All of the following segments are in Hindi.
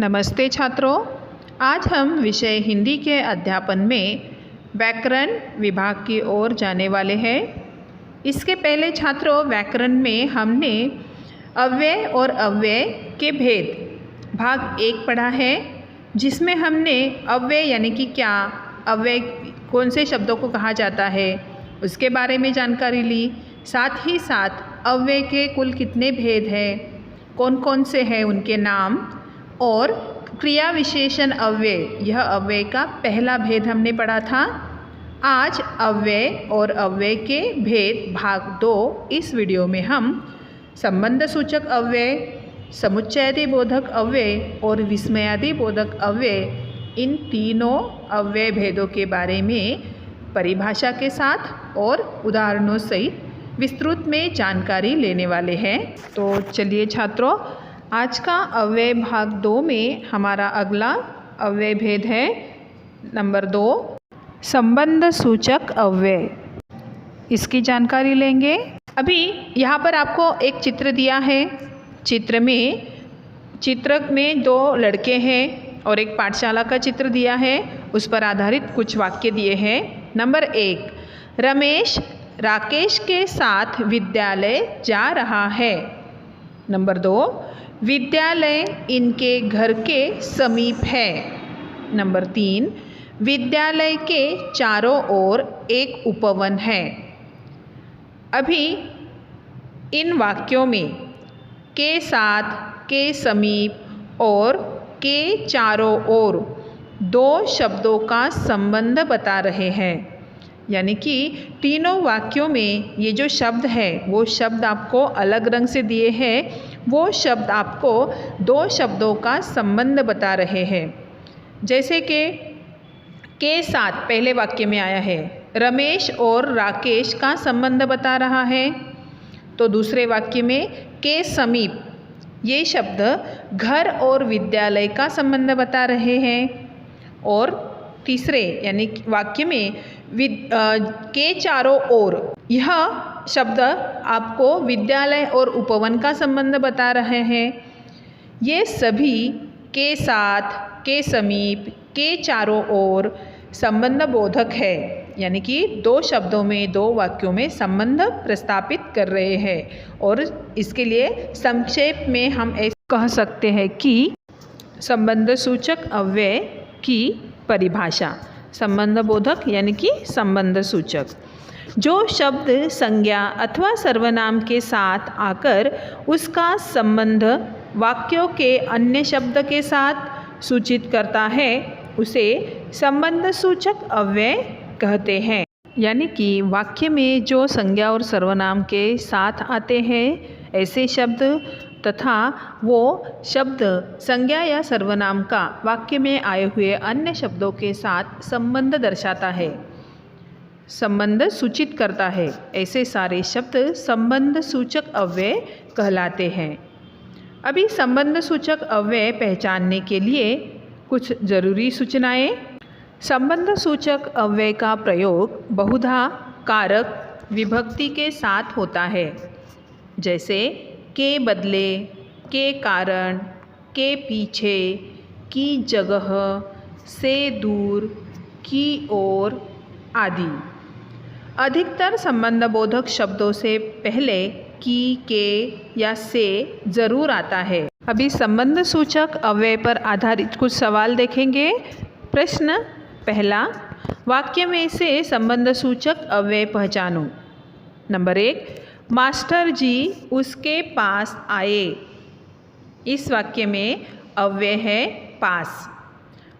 नमस्ते छात्रों, आज हम विषय हिंदी के अध्यापन में व्याकरण विभाग की ओर जाने वाले हैं। इसके पहले छात्रों व्याकरण में हमने अव्यय और अव्यय के भेद भाग 1 पढ़ा है, जिसमें हमने अव्यय यानी कि क्या, अव्यय कौन से शब्दों को कहा जाता है उसके बारे में जानकारी ली। साथ ही साथ अव्यय के कुल कितने भेद हैं, कौन कौन से हैं उनके नाम, और क्रिया विशेषण अव्यय, यह अव्यय का पहला भेद हमने पढ़ा था। आज अव्यय और अव्यय के भेद भाग 2 इस वीडियो में हम संबंध सूचक अव्यय, समुच्चयादि बोधक अव्यय और विस्मयादि बोधक अव्यय, इन तीनों अव्यय भेदों के बारे में परिभाषा के साथ और उदाहरणों सहित विस्तृत में जानकारी लेने वाले हैं। तो चलिए छात्रों, आज का अव्यय भाग 2 में हमारा अगला अव्यय भेद है नंबर 2, संबंध सूचक अव्यय। इसकी जानकारी लेंगे। अभी यहाँ पर आपको एक चित्र दिया है। चित्र में 2 लड़के हैं और एक पाठशाला का चित्र दिया है। उस पर आधारित कुछ वाक्य दिए हैं। नंबर 1, रमेश राकेश के साथ विद्यालय जा रहा है। नंबर 2, विद्यालय इनके घर के समीप है। नंबर 3, विद्यालय के चारों ओर एक उपवन है। अभी इन वाक्यों में के साथ, के समीप और के चारों ओर 2 शब्दों का संबंध बता रहे हैं। यानी कि तीनों वाक्यों में ये जो शब्द है वो शब्द आपको अलग रंग से दिए हैं। वो शब्द आपको 2 शब्दों का संबंध बता रहे हैं। जैसे कि के साथ पहले वाक्य में आया है, रमेश और राकेश का संबंध बता रहा है। तो दूसरे वाक्य में के समीप, ये शब्द घर और विद्यालय का संबंध बता रहे हैं। और तीसरे यानी वाक्य में के चारों ओर, यह शब्द आपको विद्यालय और उपवन का संबंध बता रहे हैं। ये सभी के साथ, के समीप, के चारों ओर संबंध बोधक है। यानी कि 2 शब्दों में 2 वाक्यों में संबंध प्रस्तापित कर रहे हैं। और इसके लिए संक्षेप में हम ऐसे कह सकते हैं कि संबंध सूचक अव्यय की परिभाषा, संबंध बोधक यानी कि संबंध सूचक, जो शब्द संज्ञा अथवा सर्वनाम के साथ आकर उसका संबंध वाक्यों के अन्य शब्द के साथ सूचित करता है, उसे संबंध सूचक अव्यय कहते हैं। यानी कि वाक्य में जो संज्ञा और सर्वनाम के साथ आते हैं ऐसे शब्द तथा वो शब्द संज्ञा या सर्वनाम का वाक्य में आए हुए अन्य शब्दों के साथ संबंध दर्शाता है, संबंध सूचित करता है, ऐसे सारे शब्द संबंध सूचक अव्यय कहलाते हैं। अभी संबंध सूचक अव्यय पहचानने के लिए कुछ जरूरी सूचनाएं। संबंध सूचक अव्यय का प्रयोग बहुधा कारक विभक्ति के साथ होता है। जैसे के बदले, के कारण, के पीछे, की जगह, से दूर, की ओर आदि। अधिकतर संबंध बोधक शब्दों से पहले की, के या से जरूर आता है। अभी संबंध सूचक अव्यय पर आधारित कुछ सवाल देखेंगे। प्रश्न पहला, वाक्य में से संबंध सूचक अव्यय पहचानो। नंबर 1, मास्टर जी उसके पास आए। इस वाक्य में अव्यय है पास,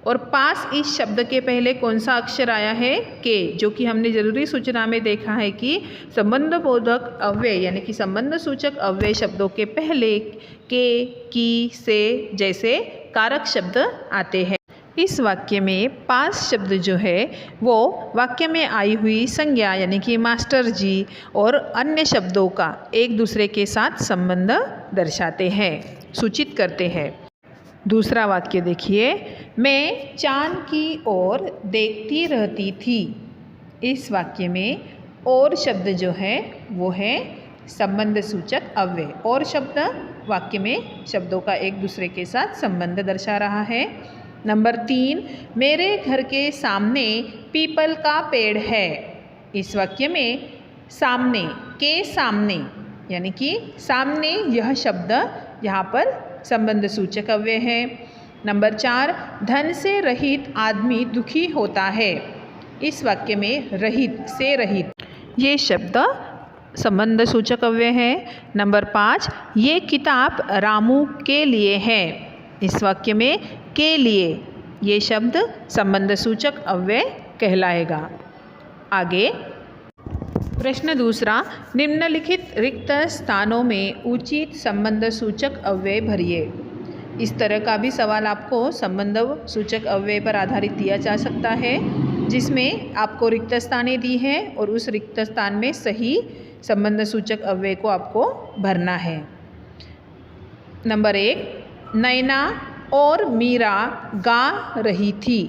और पास इस शब्द के पहले कौन सा अक्षर आया है? के, जो कि हमने जरूरी सूचना में देखा है कि संबंध बोधक अव्यय यानी कि संबंध सूचक अव्यय शब्दों के पहले के, की, से जैसे कारक शब्द आते हैं। इस वाक्य में पास शब्द जो है वो वाक्य में आई हुई संज्ञा यानी कि मास्टर जी और अन्य शब्दों का एक दूसरे के साथ संबंध दर्शाते हैं, सूचित करते हैं। दूसरा वाक्य देखिए, मैं चांद की ओर देखती रहती थी। इस वाक्य में और शब्द जो है वो है संबंध सूचक अव्यय। और शब्द वाक्य में शब्दों का एक दूसरे के साथ संबंध दर्शा रहा है। नंबर 3, मेरे घर के सामने पीपल का पेड़ है। इस वाक्य में सामने के सामने यानी कि सामने यह शब्द यहाँ पर संबंध सूचक अव्यय है। नंबर 4, धन से रहित आदमी दुखी होता है। इस वाक्य में रहित से रहित ये शब्द संबंध सूचक अव्यय है। नंबर 5, ये किताब रामू के लिए है। इस वाक्य में के लिए ये शब्द संबंध सूचक अव्यय कहलाएगा। आगे प्रश्न दूसरा, निम्नलिखित रिक्त स्थानों में उचित संबंध सूचक अव्यय भरिए। इस तरह का भी सवाल आपको संबंध सूचक अव्यय पर आधारित दिया जा सकता है, जिसमें आपको रिक्त स्थानें दी हैं और उस रिक्त स्थान में सही संबंध सूचक अव्यय को आपको भरना है। नंबर 1, नैना और मीरा गा रही थी।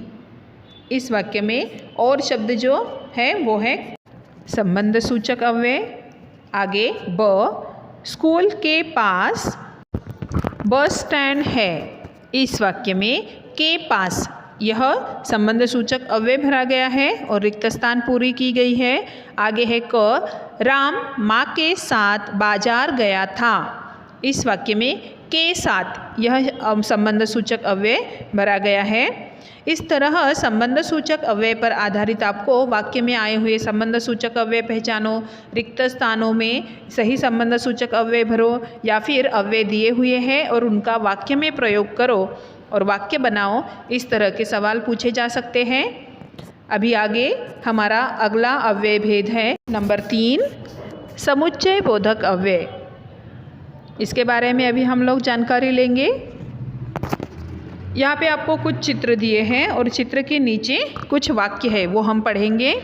इस वाक्य में और शब्द जो है वो है संबंध सूचक अव्यय। आगे ब, स्कूल के पास बस स्टैंड है। इस वाक्य में के पास यह संबंध सूचक अव्यय भरा गया है और रिक्त स्थान पूरी की गई है। आगे है क, राम माँ के साथ बाजार गया था। इस वाक्य में के साथ यह संबंध सूचक अव्यय भरा गया है। इस तरह संबंध सूचक अव्यय पर आधारित आपको वाक्य में आए हुए संबंध सूचक अव्यय पहचानो, रिक्त स्थानों में सही संबंध सूचक अव्यय भरो या फिर अव्यय दिए हुए हैं और उनका वाक्य में प्रयोग करो और वाक्य बनाओ। इस तरह के सवाल पूछे जा सकते हैं। अभी आगे हमारा अगला अव्यय भेद है नंबर 3, समुच्चय बोधक अव्यय। इसके बारे में अभी हम लोग जानकारी लेंगे। यहाँ पे आपको कुछ चित्र दिए हैं और चित्र के नीचे कुछ वाक्य है, वो हम पढ़ेंगे।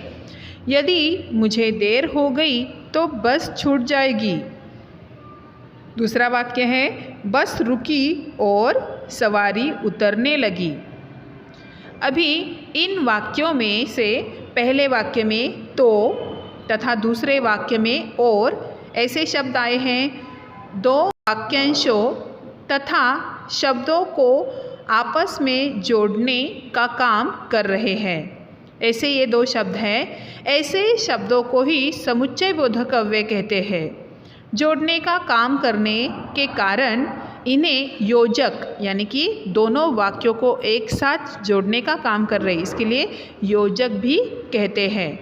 यदि मुझे देर हो गई तो बस छूट जाएगी। दूसरा वाक्य है, बस रुकी और सवारी उतरने लगी। अभी इन वाक्यों में से पहले वाक्य में तो तथा दूसरे वाक्य में और ऐसे शब्द आए हैं। दो वाक्यांशों तथा शब्दों को आपस में जोड़ने का काम कर रहे हैं। ऐसे ये दो शब्द हैं। ऐसे शब्दों को ही समुच्चय बोधक अव्यय कहते हैं। जोड़ने का काम करने के कारण इन्हें योजक यानी कि दोनों वाक्यों को एक साथ जोड़ने का काम कर रहे हैं, इसके लिए योजक भी कहते हैं।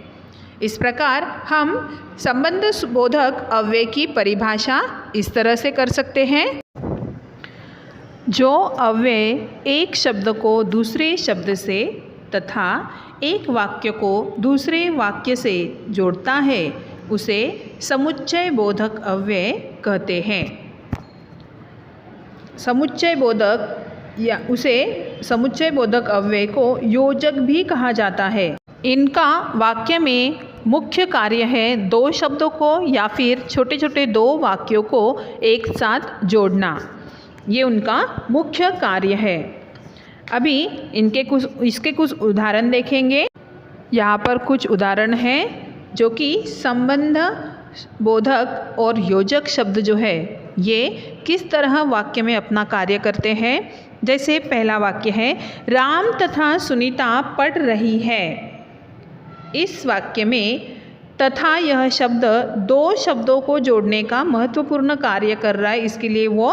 इस प्रकार हम संबंध बोधक अव्यय की परिभाषा इस तरह से कर सकते हैं। जो अव्यय एक शब्द को दूसरे शब्द से तथा एक वाक्य को दूसरे वाक्य से जोड़ता है उसे समुच्चय बोधक अव्यय कहते हैं। समुच्चय बोधक या उसे समुच्चय बोधक अव्यय को योजक भी कहा जाता है। इनका वाक्य में मुख्य कार्य है दो शब्दों को या फिर छोटे छोटे दो वाक्यों को एक साथ जोड़ना, ये उनका मुख्य कार्य है। अभी इसके कुछ उदाहरण देखेंगे। यहाँ पर कुछ उदाहरण हैं जो कि संबंध बोधक और योजक शब्द जो है ये किस तरह वाक्य में अपना कार्य करते हैं। जैसे पहला वाक्य है, राम तथा सुनीता पढ़ रही है। इस वाक्य में तथा यह शब्द दो शब्दों को जोड़ने का महत्वपूर्ण कार्य कर रहा है, इसके लिए वो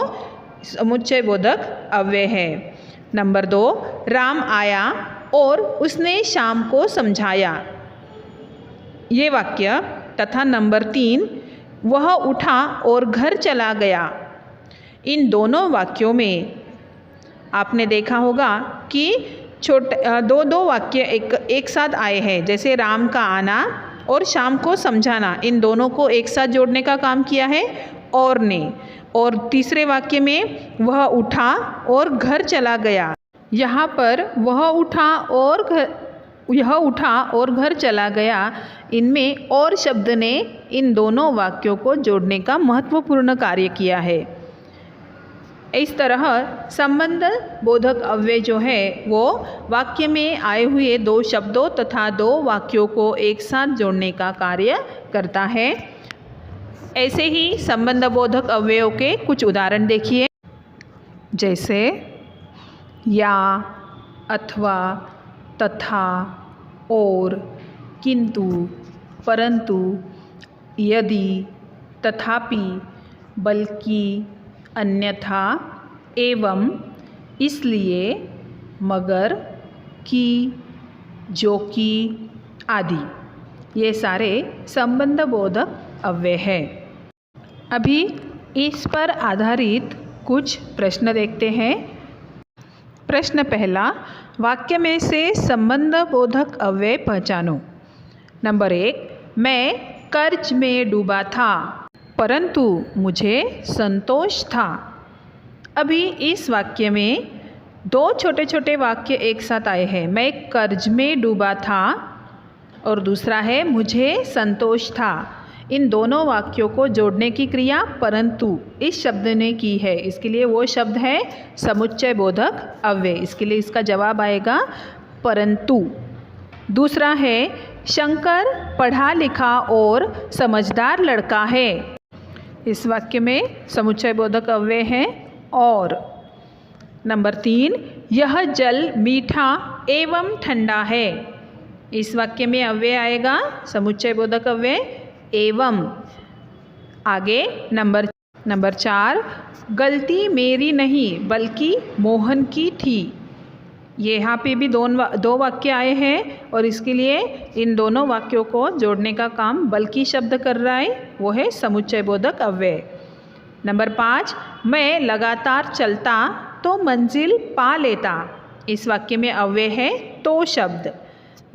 समुच्चय बोधक अव्यय है। नंबर 2, राम आया और उसने शाम को समझाया। ये वाक्य तथा नंबर 3, वह उठा और घर चला गया। इन दोनों वाक्यों में आपने देखा होगा कि दो वाक्य एक साथ आए हैं। जैसे राम का आना और शाम को समझाना, इन दोनों को एक साथ जोड़ने का काम किया है और ने। और तीसरे वाक्य में वह उठा और घर चला गया। यहाँ पर वह उठा और घर चला गया, इनमें और शब्द ने इन दोनों वाक्यों को जोड़ने का महत्वपूर्ण कार्य किया है। इस तरह संबंध बोधक अव्यय जो है वो वाक्य में आए हुए दो शब्दों तथा दो वाक्यों को एक साथ जोड़ने का कार्य करता है। ऐसे ही संबंधबोधक अव्ययों के कुछ उदाहरण देखिए, जैसे या, अथवा, तथा, और, किंतु, परंतु, यदि, तथापि, बल्कि, अन्यथा, एवं, इसलिए, मगर, कि, जो कि आदि। ये सारे संबंधबोधक अव्यय हैं। अभी इस पर आधारित कुछ प्रश्न देखते हैं। प्रश्न पहला, वाक्य में से संबंधबोधक अव्यय पहचानो। नंबर 1, मैं कर्ज में डूबा था परंतु मुझे संतोष था। अभी इस वाक्य में दो छोटे छोटे वाक्य एक साथ आए हैं। मैं कर्ज में डूबा था और दूसरा है मुझे संतोष था। इन दोनों वाक्यों को जोड़ने की क्रिया परंतु इस शब्द ने की है। इसके लिए वो शब्द है समुच्चय बोधक अव्यय। इसके लिए इसका जवाब आएगा परंतु। दूसरा है शंकर पढ़ा लिखा और समझदार लड़का है। इस वाक्य में समुच्चय बोधक अव्यय है और। नंबर 3, यह जल मीठा एवं ठंडा है। इस वाक्य में अव्यय आएगा समुच्चय बोधक अव्यय एवं। आगे नंबर 4, गलती मेरी नहीं बल्कि मोहन की थी। ये यहाँ पे भी दो वाक्य आए हैं और इसके लिए इन दोनों वाक्यों को जोड़ने का काम बल्कि शब्द कर रहा है, वो है समुच्चय बोधक अव्यय। नंबर 5, मैं लगातार चलता तो मंजिल पा लेता। इस वाक्य में अव्यय है तो शब्द।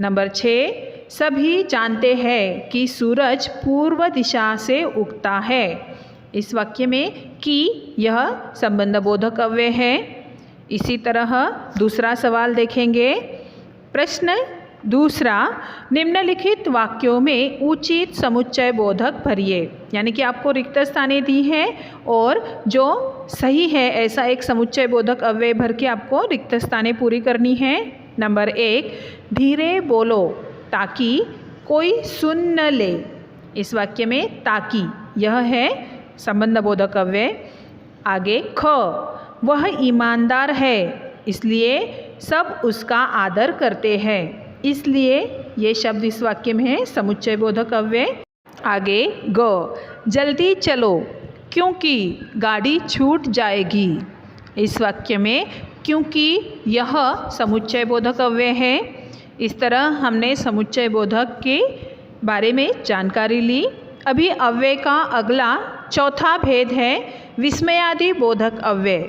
नंबर 6, सभी जानते हैं कि सूरज पूर्व दिशा से उगता है। इस वाक्य में कि यह संबंधबोधक अव्यय है। इसी तरह दूसरा सवाल देखेंगे। प्रश्न दूसरा, निम्नलिखित वाक्यों में उचित समुच्चय बोधक भरिए। यानी कि आपको रिक्त स्थानें दी हैं और जो सही है ऐसा एक समुच्चय बोधक अव्यय भर के आपको रिक्त स्थानें पूरी करनी है। नंबर 1, धीरे बोलो ताकि कोई सुन न ले। इस वाक्य में ताकि यह है संबंधबोधक अव्यय। आगे ख, वह ईमानदार है इसलिए सब उसका आदर करते हैं। इसलिए ये शब्द इस वाक्य में है समुच्चय बोधक अव्यय। आगे ग, जल्दी चलो क्योंकि गाड़ी छूट जाएगी। इस वाक्य में क्योंकि यह समुच्चय बोधक अव्यय है। इस तरह हमने समुच्चय बोधक के बारे में जानकारी ली। अभी अव्यय का अगला चौथा भेद है विस्मयादि बोधक अव्यय।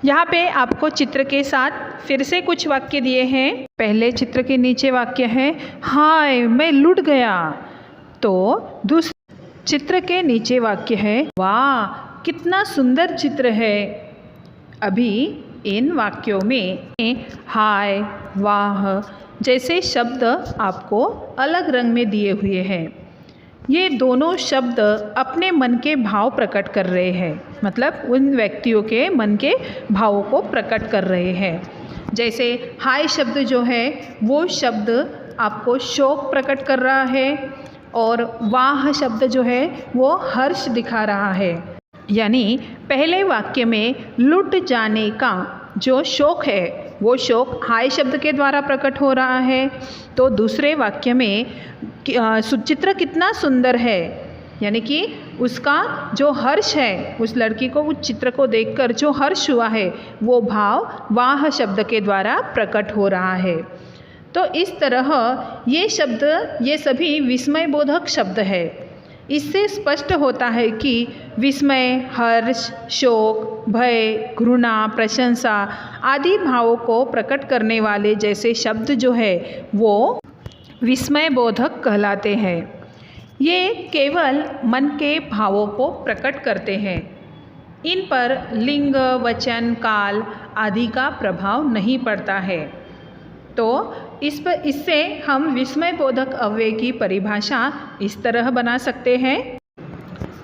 यहाँ पे आपको चित्र के साथ फिर से कुछ वाक्य दिए हैं। पहले चित्र के नीचे वाक्य है हाय मैं लुट गया। तो दूसरे चित्र के नीचे वाक्य है वाह कितना सुंदर चित्र है। अभी इन वाक्यों में हाय, वाह जैसे शब्द आपको अलग रंग में दिए हुए हैं। ये दोनों शब्द अपने मन के भाव प्रकट कर रहे हैं, मतलब उन व्यक्तियों के मन के भावों को प्रकट कर रहे हैं। जैसे हाय शब्द जो है वो शब्द आपको शोक प्रकट कर रहा है और वाह शब्द जो है वो हर्ष दिखा रहा है। यानी पहले वाक्य में लुट जाने का जो शोक है वो शोक हाय शब्द के द्वारा प्रकट हो रहा है। तो दूसरे वाक्य में चित्र कितना सुंदर है, यानी कि उसका जो हर्ष है, उस लड़की को उस चित्र को देखकर जो हर्ष हुआ है वो भाव वाह शब्द के द्वारा प्रकट हो रहा है। तो इस तरह ये शब्द ये सभी विस्मय बोधक शब्द है। इससे स्पष्ट होता है कि विस्मय, हर्ष, शोक, भय, घृणा, प्रशंसा आदि भावों को प्रकट करने वाले जैसे शब्द जो है वो विस्मय बोधक कहलाते हैं। ये केवल मन के भावों को प्रकट करते हैं। इन पर लिंग, वचन, काल आदि का प्रभाव नहीं पड़ता है। तो इससे हम विस्मय बोधक अव्यय की परिभाषा इस तरह बना सकते हैं।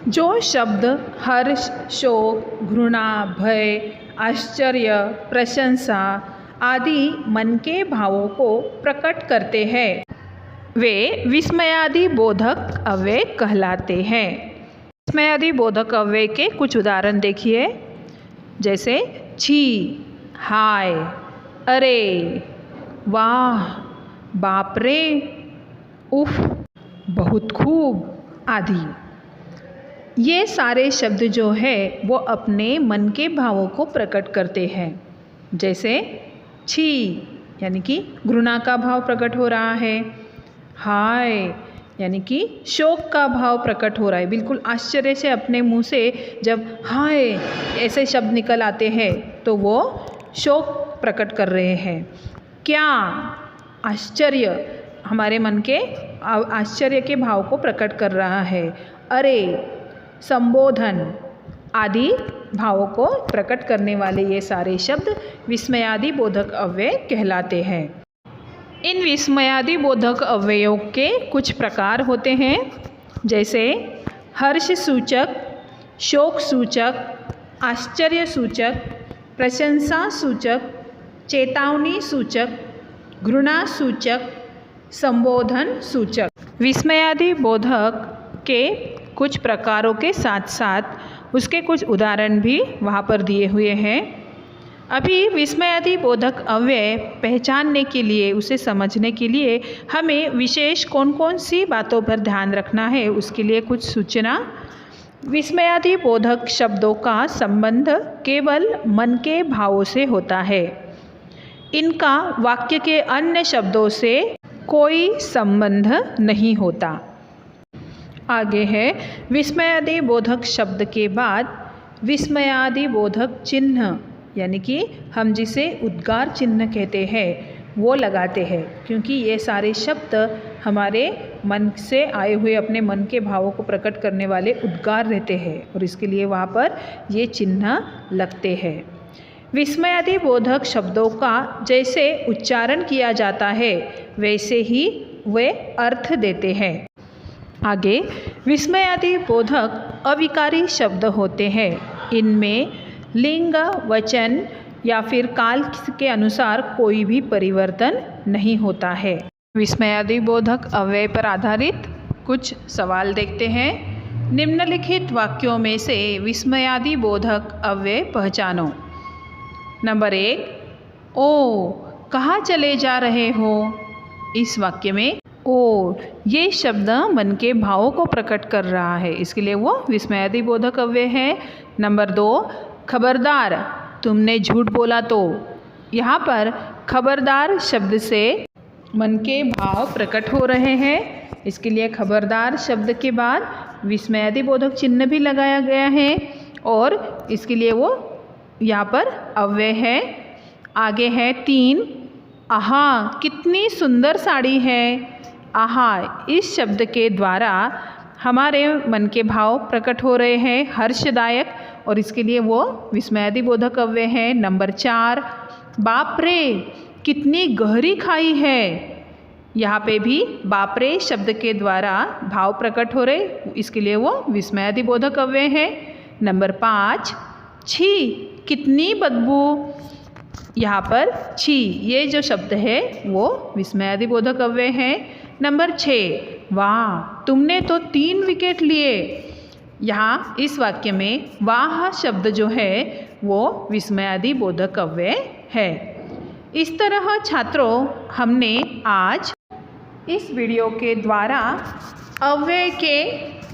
जो शब्द हर्ष, शोक, घृणा, भय, आश्चर्य, प्रशंसा आदि मन के भावों को प्रकट करते हैं वे विस्मयादि बोधक अव्यय कहलाते हैं। विस्मयादि बोधक अव्यय के कुछ उदाहरण देखिए, जैसे छी, हाय, अरे, वाह, बाप रे, उफ, बहुत खूब आदि। ये सारे शब्द जो है वो अपने मन के भावों को प्रकट करते हैं। जैसे छी यानी कि घृणा का भाव प्रकट हो रहा है, हाय यानी कि शोक का भाव प्रकट हो रहा है। बिल्कुल आश्चर्य से अपने मुंह से जब हाय ऐसे शब्द निकल आते हैं तो वो शोक प्रकट कर रहे हैं। क्या, आश्चर्य, हमारे मन के आश्चर्य के भाव को प्रकट कर रहा है। अरे, संबोधन आदि भावों को प्रकट करने वाले ये सारे शब्द विस्मयादि बोधक अव्यय कहलाते हैं। इन विस्मयादि बोधक अव्ययों के कुछ प्रकार होते हैं, जैसे हर्ष सूचक, शोक सूचक, आश्चर्य सूचक, प्रशंसा सूचक, चेतावनी सूचक, घृणा सूचक, संबोधन सूचक। विस्मयादि बोधक के कुछ प्रकारों के साथ साथ उसके कुछ उदाहरण भी वहाँ पर दिए हुए हैं। अभी विस्मयादि बोधक अव्यय पहचानने के लिए, उसे समझने के लिए हमें विशेष कौन कौन सी बातों पर ध्यान रखना है, उसके लिए कुछ सूचना। विस्मयादि बोधक शब्दों का संबंध केवल मन के भावों से होता है। इनका वाक्य के अन्य शब्दों से कोई संबंध नहीं होता। आगे है विस्मयादि बोधक शब्द के बाद विस्मयादि बोधक चिन्ह, यानी कि हम जिसे उद्गार चिन्ह कहते हैं वो लगाते हैं, क्योंकि ये सारे शब्द हमारे मन से आए हुए अपने मन के भावों को प्रकट करने वाले उद्गार रहते हैं और इसके लिए वहाँ पर ये चिन्ह लगते हैं। विस्मयादि बोधक शब्दों का जैसे उच्चारण किया जाता है वैसे ही वे अर्थ देते हैं। आगे विस्मयादि बोधक अविकारी शब्द होते हैं। इनमें लिंग, वचन या फिर काल के अनुसार कोई भी परिवर्तन नहीं होता है। विस्मयादि बोधक अव्यय पर आधारित कुछ सवाल देखते हैं। निम्नलिखित वाक्यों में से विस्मयादि बोधक अव्यय पहचानो। नंबर 1, ओ कहाँ चले जा रहे हो। इस वाक्य में ओ ये शब्द मन के भावों को प्रकट कर रहा है, इसके लिए वो विस्मयादि बोधक अव्यय है। नंबर 2, खबरदार तुमने झूठ बोला तो। यहाँ पर खबरदार शब्द से मन के भाव प्रकट हो रहे हैं, इसके लिए खबरदार शब्द के बाद विस्मयादि बोधक चिन्ह भी लगाया गया है और इसके लिए वो यहाँ पर अव्यय है। आगे है 3, आहा कितनी सुंदर साड़ी है। आहा इस शब्द के द्वारा हमारे मन के भाव प्रकट हो रहे हैं, हर्षदायक, और इसके लिए वो विस्मयादि बोधक अव्यय है। नंबर 4, बाप रे कितनी गहरी खाई है। यहाँ पे भी बाप रे शब्द के द्वारा भाव प्रकट हो रहे, इसके लिए वो विस्मयादि बोधक अव्यय है। नंबर 5, छी कितनी बदबू। यहाँ पर छी ये जो शब्द है वो विस्मयादि बोधक अव्यय है। नंबर 6, वाह तुमने तो 3 विकेट लिए। यहाँ इस वाक्य में वाह शब्द जो है वो विस्मयादि बोधक अव्यय है। इस तरह छात्रों हमने आज इस वीडियो के द्वारा अव्यय के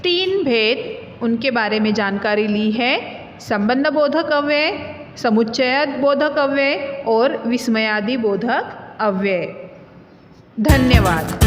3 भेद उनके बारे में जानकारी ली है। संबंध बोधक अव्यय, समुच्चय बोधक अव्यय और विस्मयादि बोधक अव्यय। धन्यवाद।